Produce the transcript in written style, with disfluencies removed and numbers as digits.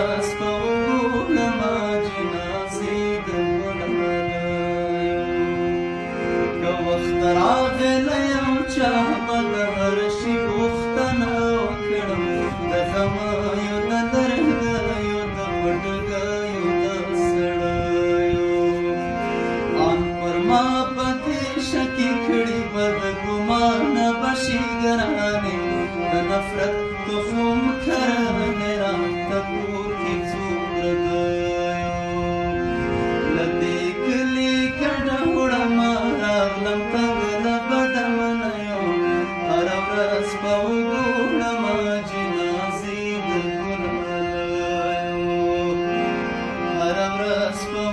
ورځ په وګړمه جنازې د ګلاليو که وخت راغلی یو چا به د هر شي پوښتنه وکړم د غمیو د لرګیو د پټګیو د سړیو ان پر ما پکې شکې کړي به د ګمانه به شي ګرانې د نفرت تخم کرنې راته کور کې څو پردیو له دې کلي کډه وړمه راغلم تنګ له بده منیو هره ورځ به وګورمه جنازې د ګلالیو هره ورځ به